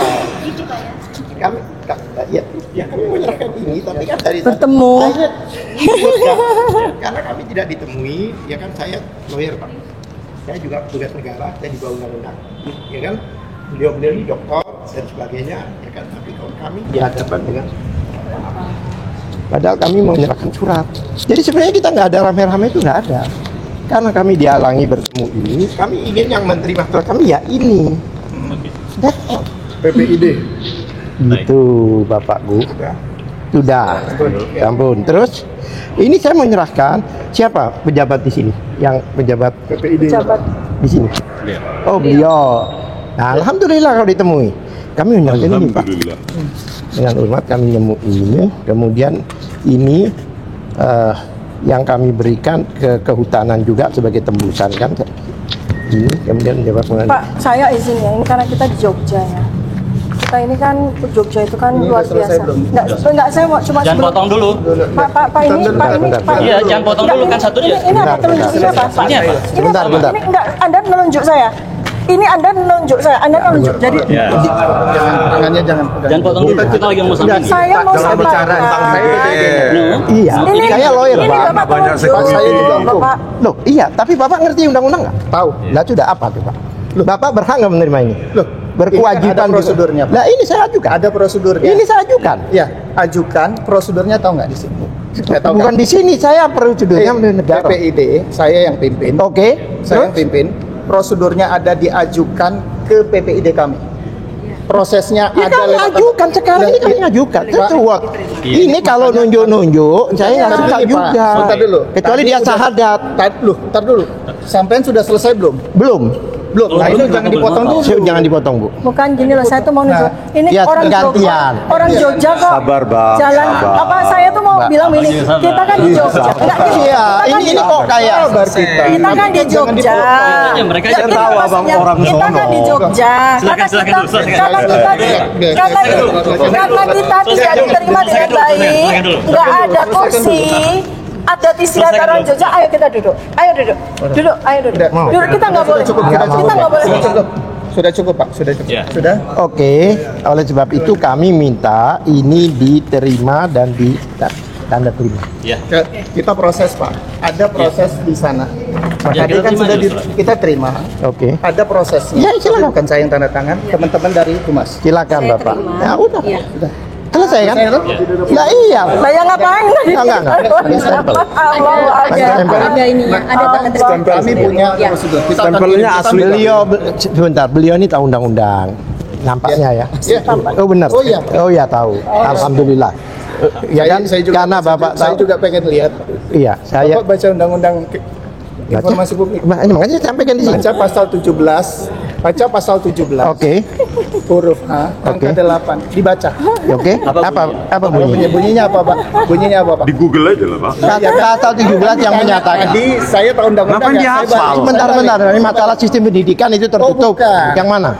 Kami kami menyerahkan ini, tapi kan dari Bertemu. saya ikutkan. Karena kami tidak ditemui, ya kan saya lawyer, Pak. Saya juga petugas negara, saya di bawah undang-undang, ya kan. Beliau ini dokter dan sebagainya, ya kan. Tapi kalau kami dihadapkan dengan padahal kami mau menyerahkan surat. Jadi sebenarnya kita nggak ada rame-rame, itu nggak ada. Karena kami dihalangi bertemu ini, kami ingin yang menerima surat kami ya ini. That's all. PPID. Gitu, Bapak Bu. Sudah. Ampun. Terus ini saya mau menyerahkan siapa pejabat di sini? Yang pejabat Pejabat. di sini. Oh, beliau. Nah, alhamdulillah kalau ditemui. Kami menyerahkan ini, Pak. Dengan hormat kami nemu ini. Kemudian ini yang kami berikan ke kehutanan juga sebagai tembusan kan. Ini kemudian menjabat Pak, saya izin ya, ini karena kita di Jogja ya. Kita ini kan Jogja itu kan luar biasa. Enggak, saya mau cuma Jangan potong dulu. Pak ini. Iya, jangan potong dulu kan satu dia. Ini ada telunjuknya Pak. Ini apa? Sebentar. Ini enggak, Anda menunjuk saya. Ini Anda menunjuk saya, Anda menunjuk. Jadi tangannya jangan Jangan potong dulu. Kita lagi mau sampai. saya mau sampaikan. Iya, saya lawyer, ini Pak. Bapak Banyak tunjuk. sekali. Saya juga hukum. Bapak. Loh, iya, tapi Bapak ngerti undang-undang nggak? Tahu. Lah sudah apa tuh, Pak? Loh, Bapak berhak nggak menerima ini? Loh, berkewajiban ada prosedurnya, juga. Nah, ini saya ajukan. Ada prosedurnya. Ini saya ajukan. Ya, ajukan prosedurnya tahu nggak di sini? Nggak tahu Bukan kan? di sini, saya prosedurnya menurut negara. PPID, saya yang pimpin. Oke. Saya yang pimpin. Prosedurnya ada diajukan ke PPID kami. Prosesnya Ya, ada kami ajukan sekarang ini kami ajukan. Sesuai. Ini kalau nunjuk-nunjuk, saya nggak suka Begini, Pak. juga. Sebentar dulu. Kecuali Tadi dia udah- syahadat. Ntar dulu. Sampean sudah selesai belum? Belum. Belum. Nah, itu jangan dipotong dulu. Jangan dipotong, Bu. Bukan gini loh, saya tuh mau nunjuk. Ini ya, orang Jogja, gantian. orang Jogja kok. Sabar, Bang. Jalan Sabar. apa? Saya tuh mau bilang ini, kita kan di Jogja. Enggak, Iya, ini kok kayak kita kan di Jogja. Mereka Ya, jangan ini tahu, Abang, maksudnya orang kita kan sono. di Jogja. Silakan, silakan dulu, silakan. Karena kita tidak diterima dengan baik, nggak ada kursi. Ada istilah orang Jogja, ayo kita duduk, ayo duduk, ayo duduk. Duduk kita nggak boleh, kita nggak boleh. Sudah cukup, Pak. Sudah cukup. Ya. Sudah. Oke, oleh sebab itu kami minta ini diterima dan tanda terima. Ya. Kita proses, Pak. Ada proses di sana. Ya, Tadi kita kan terima sudah dulu, kita terima. Oke, Ada prosesnya. Ya, silakan. Bukan saya yang tanda tangan, teman-teman dari Humas. silakan Bapak. Ya udah, Sudah. selesai kan? Selesai, toh? Lah iya. Saya ngapain tadi? Enggak. Ini stempel. Allah aja. Stempel. Ada ininya, ada tanda terima. Kami punya prosedur. Kita akan Stempelnya kirim. asli. Sebentar, beliau ini tahu undang-undang. Nampaknya ya. Ya. Oh benar. Oh, iya. Oh ya tahu. Alhamdulillah. Ya kan? Saya juga, Karena Bapak saya tahu. juga pengen lihat. Iya, saya Bapak baca undang-undang informasi publik. Ini makanya saya sampaikan di sini. Baca pasal 17. Baca pasal 17. Oke. Huruf A, angka 8. Dibaca. Oke. Apa bunyinya? Bunyinya apa, Pak? Bunyinya apa, Pak? Di Google aja lah, Pak. Pasal 17 yang menyatakan. Tadi saya tahu undang-undang. Kenapa ya, saya dihafal? balik. Bentar, ini masalah sistem pendidikan itu tertutup. bukan. Yang mana?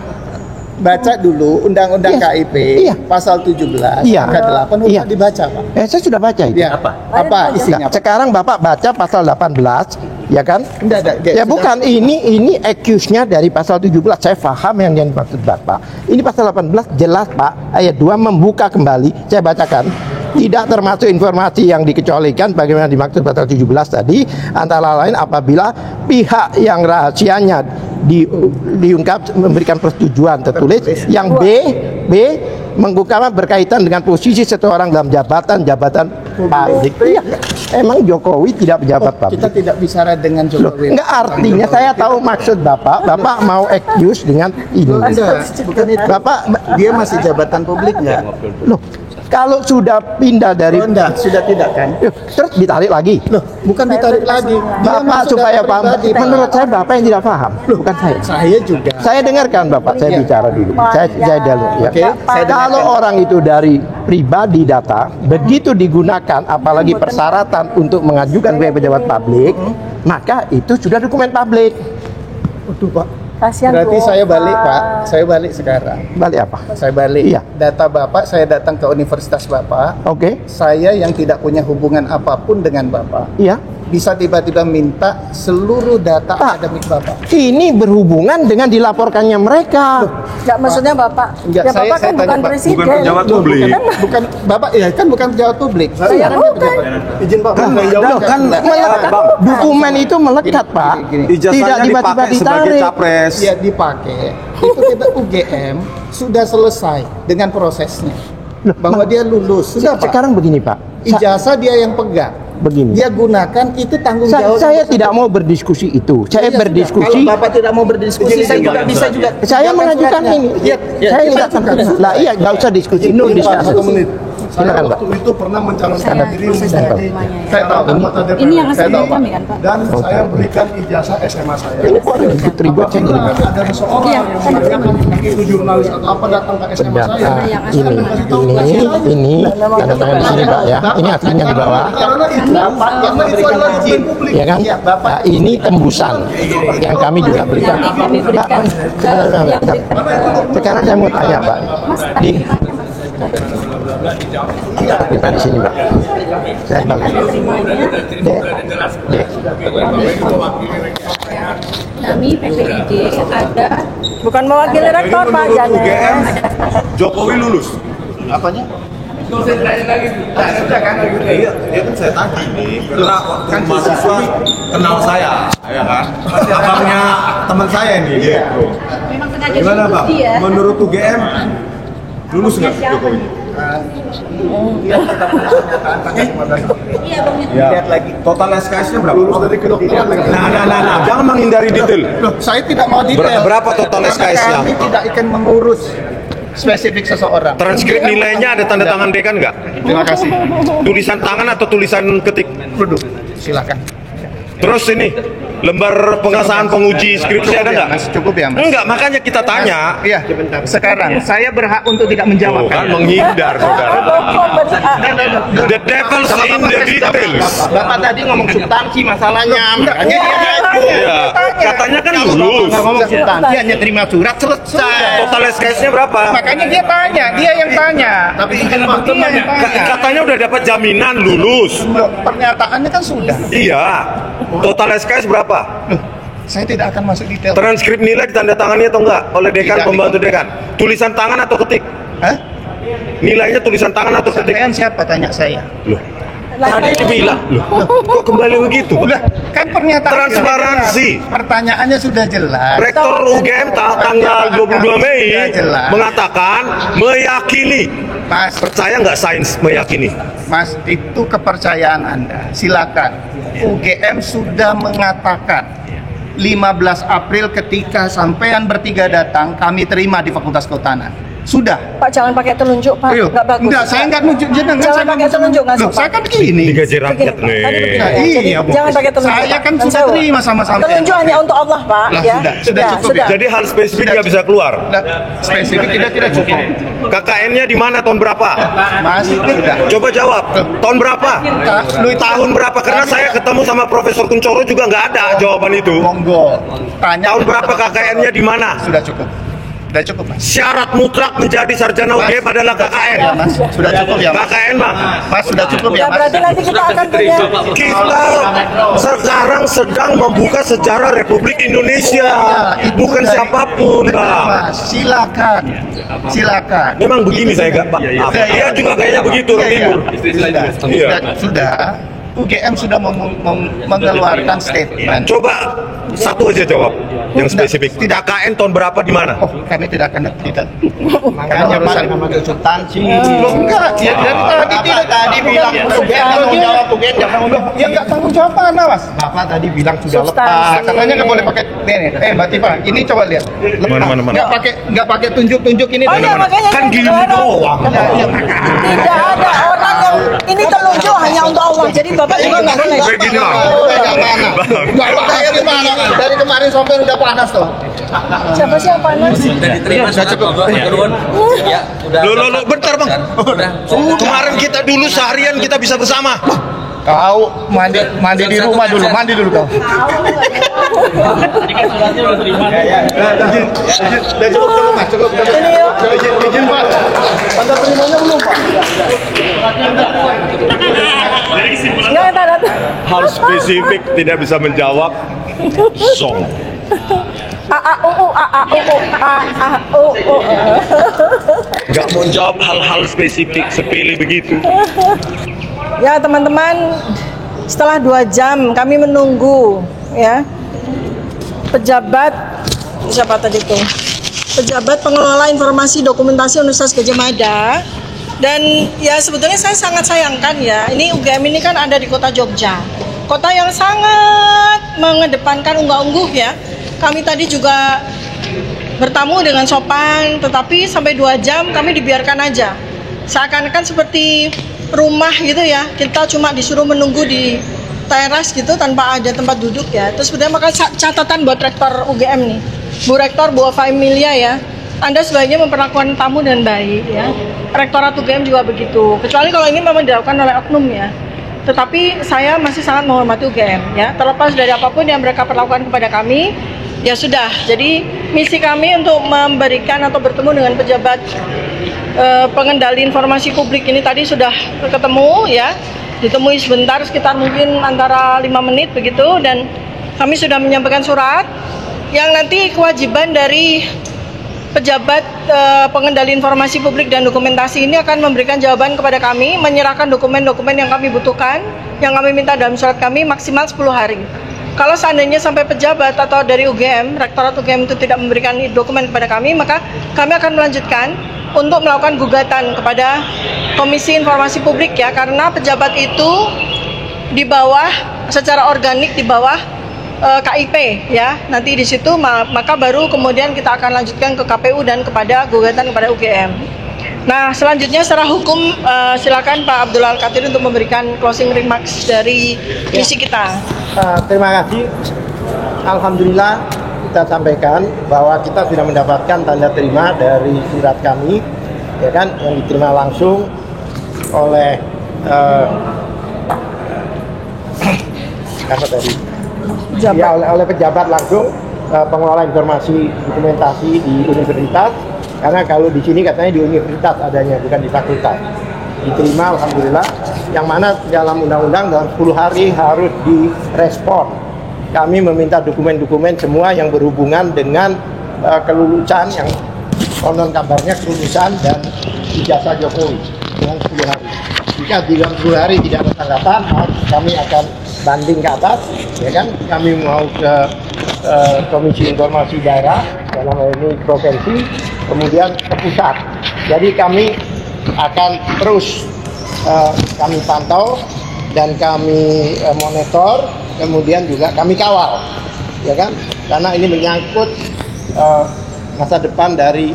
Baca dulu undang-undang Iya. KIP Iya. pasal 17 Iya. angka 8 udah Iya. dibaca, Pak. Saya sudah baca itu. Ya. Apa isinya, Nah, Pak? sekarang Bapak baca pasal 18, ya kan? Enggak ada. Ya bukan, ini accuse-nya dari pasal 17. Saya paham yang dimaksud Bapak. Ini pasal 18 jelas, Pak. Ayat 2 membuka kembali. Saya bacakan. Tidak termasuk informasi yang dikecualikan bagaimana dimaksud pasal 17 tadi, antara lain apabila pihak yang rahasianya diungkap memberikan persetujuan tertulis. Yang B mengungkapkan berkaitan dengan posisi seseorang dalam jabatan publik. Iya, emang Jokowi tidak pejabat publik. Kita tidak bicara dengan Jokowi. Enggak, artinya saya tahu maksud Bapak. Bapak mau accuse dengan ini. Enggak, bukan itu. Bapak, Dia masih jabatan publik enggak? loh, kalau sudah pindah dari Enggak, sudah tidak kan? terus ditarik lagi. Loh, bukan ditarik lagi. Dia Bapak masuk supaya data paham. pribadi, Pak. Menurut saya Bapak yang tidak paham, bukan saya. Saya juga. Saya dengarkan Bapak, saya Iya. bicara dulu. Saya dulu ya. Oke, saya Kalau dengarkan. orang itu dari pribadi data, begitu digunakan apalagi persyaratan untuk mengajukan sebagai pejabat publik, maka itu sudah dokumen publik. Waduh, Pak. Kasihan Berarti Bu. saya balik, Pak. Saya balik sekarang. Balik apa? Saya balik. Iya. Data Bapak, saya datang ke universitas Bapak. Oke. Saya yang tidak punya hubungan apapun dengan Bapak. Iya. Bisa tiba-tiba minta seluruh data Pak. akademik Bapak. Ini berhubungan dengan dilaporkannya mereka. Enggak, maksudnya Bapak. Enggak, Ya saya Bapak kan tanya, bukan Pak. presiden. Bukan pejabat publik. Bukan Bapak ya kan bukan pejabat publik. Saya kan bukan. pejabat. Izin Pak. Loh, kan melekat, dokumen itu melekat, Pak. Gini. Tidak Ijazahnya tiba-tiba dipakai sebagai ditarik. capres. Ya dipakai. Itu kita UGM sudah selesai dengan prosesnya. Bahwa dia lulus. Sudah, Pak. Sekarang begini, Pak. Ijazah dia yang pegang. begini. Dia gunakan itu tanggung jawab. Saya tidak mau berdiskusi itu. Saya Ya, berdiskusi. Kalau Bapak tidak mau berdiskusi, saya juga bisa juga. Saya mengajukan suratnya. ini. Iya, Saya nggak lah iya nggak usah diskusi. No diskusi. Silakan Pak. Waktu itu pernah mencalonkan diri menjadi Saya tahu. anggota DPR. Ini yang Saya asli tahu, Pak. kami kan Pak? Dan saya berikan ijazah SMA saya. Ini kok ribut-ribut saya Apabila gini. ada seseorang yang mengatakan itu jurnalis atau apa datang ke SMA saya, Ini tanda tangan di sini Pak ya. Ini aslinya di bawah. karena itu adalah izin publik. Ya kan? Nah, ini tembusan yang kami juga berikan. Pak, sekarang saya mau tanya Pak. Kita di sini Pak. Saya Bang. Kami PPID ada Bukan mewakili rektor Pak Janes. UGM Jokowi lulus. Apanya? Iya, dia kan saya tadi nih, karena waktu mahasiswa kenal saya, ya kan? Abangnya teman saya nih dia. memang sengaja Gimana Bang? diikuti ya. Menurut UGM lulus nggak Jokowi? Iya Bang. Ya. Total SKS-nya berapa? Lulus dari kedokteran. Nah, jangan menghindari detail. Loh, saya tidak mau detail. Berapa total SKS-nya? Kami tidak akan mengurus spesifik seseorang. Transkrip nilainya ada tanda tangan dekan nggak? Terima kasih. Tulisan tangan atau tulisan ketik? Duduk. Silakan. Terus ini lembar pengesahan penguji skripsi ada nggak? Mas, cukup ya, Mas? Enggak, makanya kita tanya. Iya. Sekarang saya berhak untuk tidak menjawab. Tuh, kan menghindar saudara. The devil's in the details. Bapak tadi ngomong substansi masalahnya. Makanya dia diajukan. Iya, katanya kan lulus. Nggak ngomong substansi, hanya terima surat selesai. Total SKS-nya berapa? Makanya dia tanya, dia yang tanya. Tapi izin waktu Ka- Katanya udah dapat jaminan lulus. pernyataannya kan sudah. Iya. Total SKS berapa? Loh, saya tidak akan masuk detail. Transkrip nilai ditandatangani atau enggak oleh dekan, Tidak. pembantu dekan? Tulisan tangan atau ketik? Hah? Nilainya tulisan tangan atau ketik? Sampean siapa tanya saya? Loh, tadi dibilang. Loh, kok kembali begitu? Udah, kan pernyataan Transparansi. pertanyaannya sudah jelas. Rektor UGM tanggal 22 Mei Sudah jelas. mengatakan meyakini. Mas, Percaya nggak sains meyakini? Mas, itu kepercayaan Anda. Silakan. UGM sudah mengatakan 15 April ketika sampean bertiga datang, kami terima di Fakultas Kehutanan. Sudah. Pak jangan pakai telunjuk Pak, Ayo. nggak bagus. Enggak, saya nggak nunjuk jenengan. Jangan Saya pakai nggak telunjuk, nggak Loh, sopan. saya kan gini. Digaji rakyat Tadi nih. begini, Nah, ya. Jadi, iya, Bu. jangan pakai telunjuk. Saya Pak. kan Dan sudah saya- terima sama sampean. Telunjuk hanya untuk Allah Pak. Lah, Ya. sudah cukup ya. Jadi hal spesifik nggak bisa keluar. Nah, spesifik tidak cukup. KKN-nya di mana tahun berapa? Mas, sudah. Coba jawab. Tahun berapa? Tahun berapa? Karena saya ketemu sama Profesor Kuncoro juga nggak ada jawaban itu. Monggo. Tanya Tahun berapa KKN-nya di mana? Sudah cukup. Sudah cukup, Mas. Syarat mutlak menjadi sarjana UGM adalah KKN. Ya, Mas. Sudah cukup ya, Mas. KKN, Bang. Mas, sudah cukup ya, Ya Mas. berarti nanti kita akan punya. Kita sekarang sedang membuka sejarah Republik Indonesia, bukan siapapun, Bang. Mas, silakan. Silakan. Memang begini saya nggak, Pak. Dia juga kayaknya begitu orang Iya, timur. Iya. Sudah. UGM sudah mengeluarkan statement. Coba satu aja jawab yang spesifik. KKN tahun berapa di mana? Oh, kami tidak akan tidak. Makanya urusan substansi. Loh, enggak. Ya dari tadi bilang UGM tanggung jawab UGM jangan ngomong. Ya enggak tanggung jawab mana, Mas? Bapak tadi bilang sudah Nah, katanya nggak boleh pakai ini. Mbak Tifa, ini coba lihat. Mana. Nggak pakai tunjuk-tunjuk ini. Oh iya makanya Kan saya gini juga doang. tidak ada orang yang ini telunjuk hanya untuk Allah. Jadi Bapak juga nggak boleh. Begini lah. Nggak pakai gimana? Dari kemarin sampai udah panas tuh. Siapa sih yang panas? Sudah cukup. Ya, udah. Lo, bentar Bang. Kemarin kita dulu seharian kita bisa bersama. Kau mandi di rumah dulu, mandi dulu kau. Tadi kan suratnya udah terima. Udah cukup Mas, cukup. Izin Pak. Tanda terimanya belum Pak? Nggak ada. Hal spesifik tidak bisa menjawab. Song. Gak mau jawab hal-hal spesifik sepele begitu. Ya teman-teman, setelah 2 jam kami menunggu ya pejabat siapa tadi tuh? Pejabat pengelola informasi dokumentasi Universitas Gadjah Mada Dan ya sebetulnya saya sangat sayangkan ya, ini UGM ini kan ada di kota Jogja, kota yang sangat mengedepankan unggah-ungguh ya. Kami tadi juga bertamu dengan sopan, tetapi sampai 2 jam kami dibiarkan aja. Seakan-akan seperti rumah gitu ya, kita cuma disuruh menunggu di teras gitu tanpa ada tempat duduk ya. Terus sebenarnya maka catatan buat rektor UGM nih, Bu Rektor, Bu Emilia ya, Anda sebaiknya memperlakukan tamu dengan baik ya. Rektorat UGM juga begitu, kecuali kalau ini memang dilakukan oleh oknum ya. Tetapi saya masih sangat menghormati UGM ya, terlepas dari apapun yang mereka perlakukan kepada kami, ya sudah. Jadi misi kami untuk memberikan atau bertemu dengan pejabat pengendali informasi publik ini tadi sudah ketemu ya, ditemui sebentar sekitar mungkin antara 5 menit begitu, dan kami sudah menyampaikan surat yang nanti kewajiban dari pejabat pengendali informasi publik dan dokumentasi ini akan memberikan jawaban kepada kami, menyerahkan dokumen-dokumen yang kami butuhkan, yang kami minta dalam surat kami maksimal 10 hari. Kalau seandainya sampai pejabat atau dari UGM, Rektorat UGM itu tidak memberikan dokumen kepada kami, maka kami akan melanjutkan untuk melakukan gugatan kepada Komisi Informasi Publik ya, karena pejabat itu di bawah, secara organik di bawah KIP ya. Nanti di situ maka baru kemudian kita akan lanjutkan ke KPU dan kepada gugatan kepada UGM. Nah, selanjutnya secara hukum silakan Pak Abdul Al-Katir untuk memberikan closing remarks dari misi kita. Terima kasih. Alhamdulillah kita sampaikan bahwa kita sudah mendapatkan tanda terima dari surat kami, ya kan, yang diterima langsung oleh apa tadi? Ya, oleh pejabat langsung pengelola informasi dokumentasi di universitas. Karena kalau di sini katanya di universitas adanya, bukan di fakultas. Diterima alhamdulillah. Yang mana dalam undang-undang dalam 10 hari harus direspon. Kami meminta dokumen-dokumen semua yang berhubungan dengan kelulusan, yang konon kabarnya kelulusan dan ijazah Jokowi dengan 10 hari. Jika dalam 10 hari tidak ada tanggapan, kami akan banding ke atas, ya kan? Kami mau ke Komisi Informasi Daerah, dalam hal ini provinsi, kemudian ke pusat. Jadi kami akan terus kami pantau dan kami monitor, kemudian juga kami kawal, ya kan? Karena ini menyangkut masa depan dari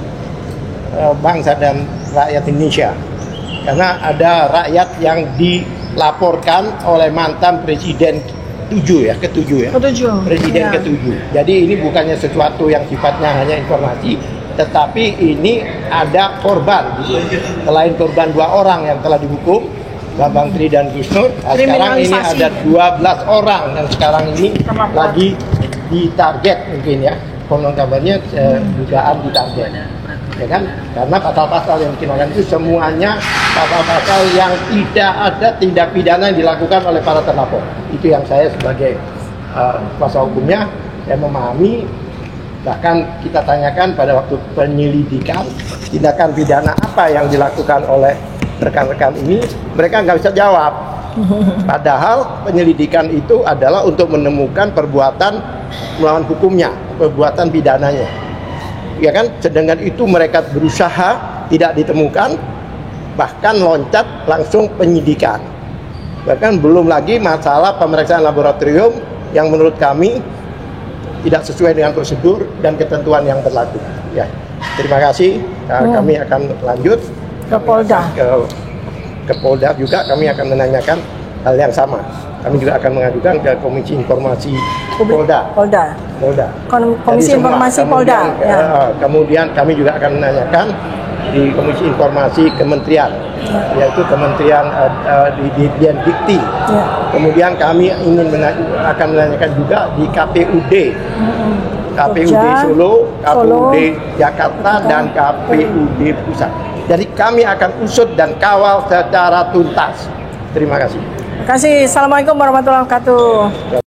bangsa dan rakyat Indonesia. Karena ada rakyat yang dilaporkan oleh mantan presiden ke-7 ya. Presiden ya. ke-7. Jadi ini bukannya sesuatu yang sifatnya hanya informasi, tetapi ini ada korban. Selain korban 2 orang yang telah dihukum, Bambang Tri dan Gus Nur, sekarang ini ada 12 orang yang sekarang ini lagi ditarget mungkin ya. Konon kabarnya dugaan ditarget. Ya kan? Karena pasal-pasal yang dikenakan itu semuanya pasal-pasal yang tidak ada tindak pidana yang dilakukan oleh para terlapor. Itu yang saya sebagai kuasa hukumnya, saya memahami. Bahkan kita tanyakan pada waktu penyelidikan, tindakan pidana apa yang dilakukan oleh rekan-rekan ini, mereka nggak bisa jawab. Padahal penyelidikan itu adalah untuk menemukan perbuatan melawan hukumnya, perbuatan pidananya. Ya kan, sedangkan itu mereka berusaha tidak ditemukan, bahkan loncat langsung penyidikan. Bahkan belum lagi masalah pemeriksaan laboratorium yang menurut kami tidak sesuai dengan prosedur dan ketentuan yang berlaku. Ya, terima kasih. Kami akan lanjut ke Polda. Ke Polda juga kami akan menanyakan hal yang sama. Kami juga akan mengajukan ke Komisi Informasi Polda. Komisi Informasi Polda. Kemudian kami juga akan menanyakan di Komisi Informasi Kementerian, yaitu Kementerian di Dikti. Kemudian kami akan menanyakan juga di KPUD. KPUD Solo, KPUD Jakarta, dan KPUD Pusat. Jadi kami akan usut dan kawal secara tuntas. Terima kasih. Terima kasih. Assalamualaikum warahmatullahi wabarakatuh.